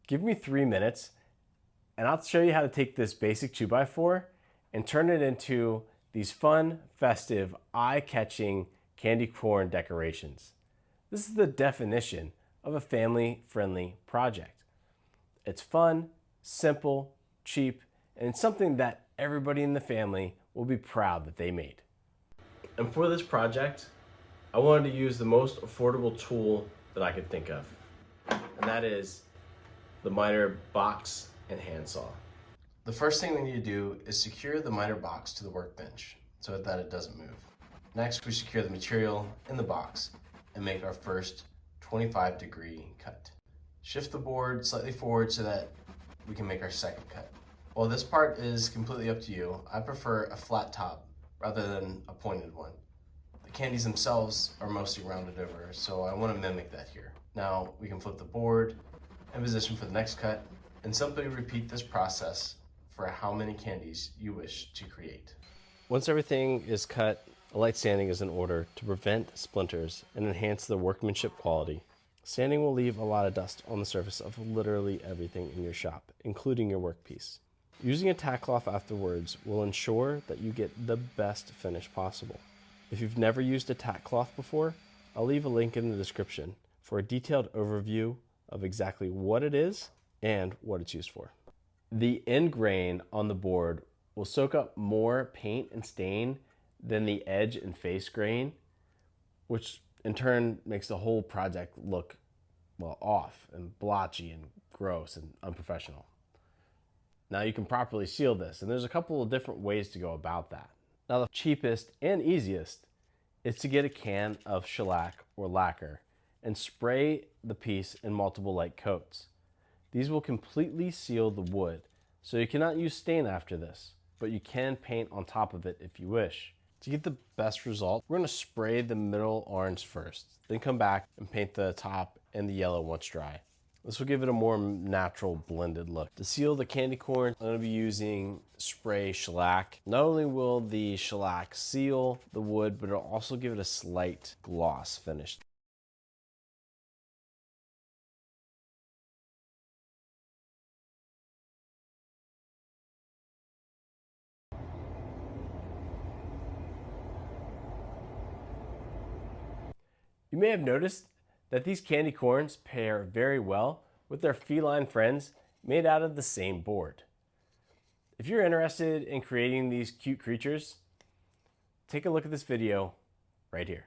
Give me 3 minutes and I'll show you how to take this basic 2x4 and turn it into these fun, festive, eye-catching candy corn decorations. This is the definition of a family-friendly project. It's fun, simple, cheap, and it's something that everybody in the family will be proud that they made. And for this project, I wanted to use the most affordable tool that I could think of, and that is the miter box and handsaw. The first thing we need to do is secure the miter box to the workbench so that it doesn't move. Next, we secure the material in the box and make our first 25-degree cut. Shift the board slightly forward so that we can make our second cut. While this part is completely up to you, I prefer a flat top rather than a pointed one. The candies themselves are mostly rounded over, so I want to mimic that here. Now we can flip the board and position for the next cut and simply repeat this process for how many candies you wish to create. Once everything is cut, a light sanding is in order to prevent splinters and enhance the workmanship quality. Sanding will leave a lot of dust on the surface of literally everything in your shop, including your workpiece. Using a tack cloth afterwards will ensure that you get the best finish possible. If you've never used a tack cloth before, I'll leave a link in the description for a detailed overview of exactly what it is and what it's used for. The end grain on the board will soak up more paint and stain than the edge and face grain, which in turn makes the whole project look, well, off and blotchy and gross and unprofessional. Now you can properly seal this, and there's a couple of different ways to go about that. Now the cheapest and easiest is to get a can of shellac or lacquer and spray the piece in multiple light coats. These will completely seal the wood, so you cannot use stain after this, but you can paint on top of it if you wish. To get the best result, we're going to spray the middle orange first, then come back and paint the top and the yellow once dry. This will give it a more natural blended look. To seal the candy corn, I'm going to be using spray shellac. Not only will the shellac seal the wood, but it'll also give it a slight gloss finish. You may have noticed that these candy corns pair very well with their feline friends made out of the same board. If you're interested in creating these cute creatures, take a look at this video right here.